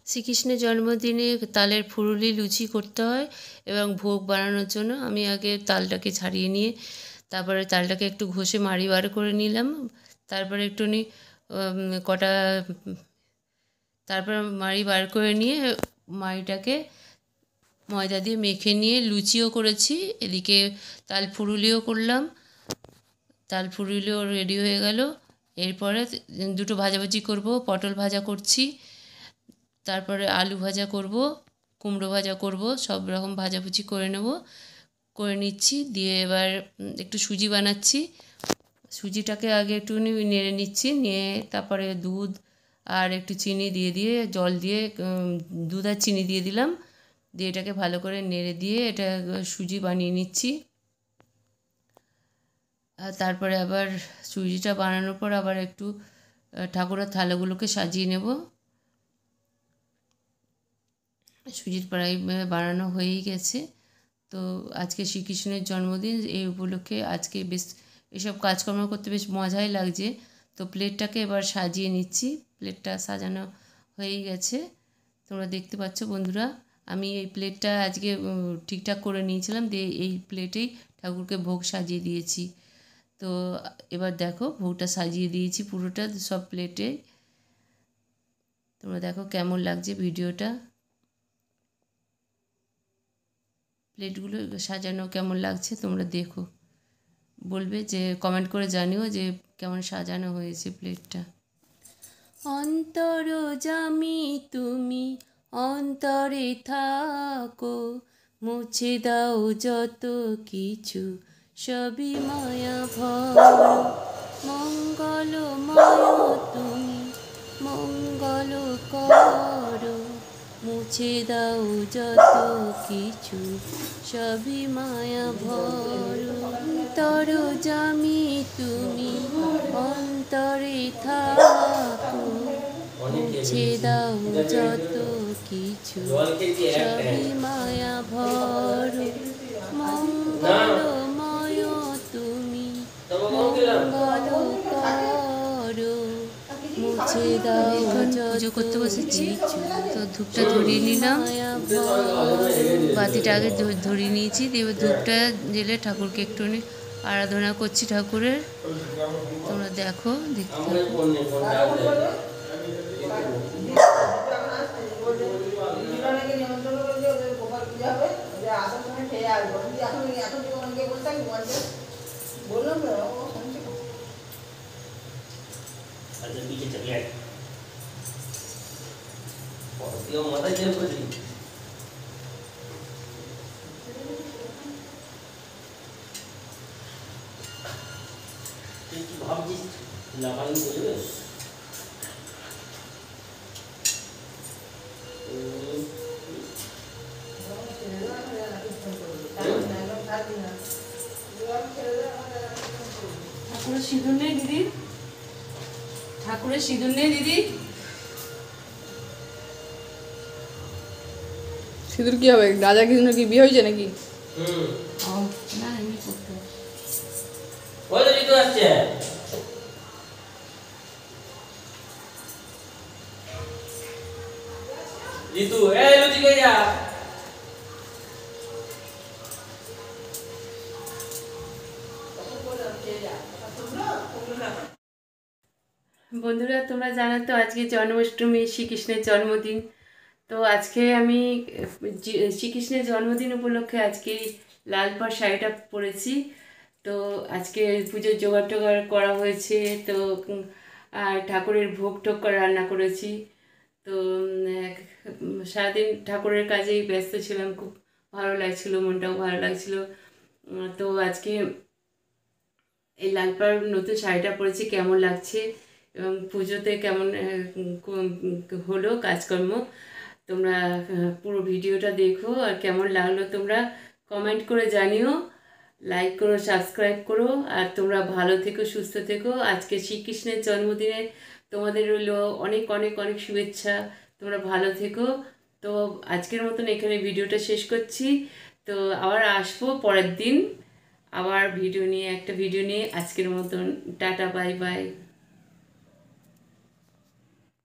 শ্রীকৃষ্ণের জন্মদিনে তালের ফুলুরি লুচি করতে হয় এবং ভোগ বানানোর জন্য আমি আগে তালটাকে ছাড়িয়ে নিয়ে তারপরে তালটাকে একটু ঘষে মাড়ি বার করে নিলাম। তারপরে একটুখানি কটা তারপর মাড়ি বার করে নিয়ে মাড়িটাকে ময়দা দিয়ে মেখে নিয়ে লুচিও করেছি, এদিকে তাল ফুলুরিও করলাম। তাল ফুলুরিও রেডি হয়ে গেল। এরপরে দুটো ভাজাভাজি করব, পটল ভাজা করছি, তারপরে আলু ভাজা করব, কুমড়ো ভাজা করব, সব রকম ভাজাভুজি করে নেব, করে নিচ্ছি। দিয়ে এবার একটু সুজি বানাচ্ছি। সুজিটাকে আগে একটুখানি নেড়ে নিচ্ছি, নিয়ে তারপরে দুধ আর একটু চিনি দিয়ে জল দিয়ে দুধ আর চিনি দিয়ে দিলাম, দিয়ে এটাকে ভালো করে নেড়ে দিয়ে এটা সুজি বানিয়ে নিচ্ছি। আর তারপরে আবার সুজিটা বানানোর পর আবার একটু ঠাকুরের থালাগুলোকে সাজিয়ে নেব। সুজির প্রায় বানানো হয়েই গেছে। তো আজকে শ্রীকৃষ্ণের জন্মদিন, এই উপলক্ষে আজকে বেশ এসব কাজকর্ম করতে বেশ মজাই লাগছে। তো প্লেটটাকে এবার সাজিয়ে নিচ্ছি। প্লেটটা সাজানো হয়েই গেছে, তোমরা দেখতে পাচ্ছ বন্ধুরা। আমি এই প্লেটটা আজকে ঠিকঠাক করে নিয়েছিলাম, দিয়ে এই প্লেটেই ঠাকুরকে ভোগ সাজিয়ে দিয়েছি। তো এবার দেখো ভোগটা সাজিয়ে দিয়েছি পুরোটা সব প্লেটে। তোমরা দেখো কেমন লাগছে ভিডিওটা, প্লেটগুলো সাজানো কেমন লাগছে তোমরা দেখো, বলবে যে কমেন্ট করে জানিও যে কেমন সাজানো হয়েছে প্লেটটা। অন্তর্যামী তুমি অন্তরে থাকো, মুছে দাও যত কিছু সবই মায়া ভরো। মঙ্গলময় তুমি মঙ্গল করো, মুছে দাও যত কিছু সবই মায়া ভরো। অন্তর্যামী তুমি অন্তরে থাকো, মুছে দাও যত কিছু সবই মায়া ভরো। মঙ্গলময় তুমি মঙ্গল করো, মুছে দাও পুজো করতে বসেছি। তো ধূপটা ধরিয়ে নিলাম, বাতিটা আগে ধরিয়ে নিয়েছি, দিয়ে ধূপটা জেলে ঠাকুরকে একটুখানি আরাধনা করছি ঠাকুরের। তোমরা দেখো, দেখতে থাকো। ঠাকুরের সিঁদুর নেই দিদি, ঠাকুরের সিঁদুর নেই দিদি। সিঁদুর কি হবে? রাজা কৃষ্ণ কি বিয়ে হয়েছে নাকি? না এমনি করতে হবে। বন্ধুরা তোমরা জানো তো আজকে জন্মাষ্টমী, শ্রীকৃষ্ণের জন্মদিন। তো আজকে আমি শ্রীকৃষ্ণের জন্মদিন উপলক্ষে আজকে লাল পাড় শাড়িটা পরেছি। তো আজকে পুজোর জোগাড় টোগাড় করা হয়েছে। তো আর ঠাকুরের ভোগ টোগ রান্না করেছি। তো সারাদিন ঠাকুরের কাজেই ব্যস্ত ছিলাম, খুব ভালো লাগছিলো, মনটাও ভালো লাগছিলো। তো আজকে এই লাল পাড় নতুন শাড়িটা পরেছি, কেমন লাগছে এবং পুজোতে কেমন হলো কাজকর্ম, তোমরা পুরো ভিডিওটা দেখো। আর কেমন লাগলো তোমরা কমেন্ট করে জানিও, লাইক করো, সাবস্ক্রাইব করো। আর তোমরা ভালো থেকো, সুস্থ থেকো। আজকে শ্রীকৃষ্ণের জন্মদিনে তোমাদের রইল অনেক অনেক অনেক শুভেচ্ছা। তোমরা ভালো থেকো। তো আজকের মতন এখানে ভিডিওটা শেষ করছি। তো আবার আসবো পরের দিন আবার একটা ভিডিও নিয়ে। আজকের মতন টাটা, বাই বাই।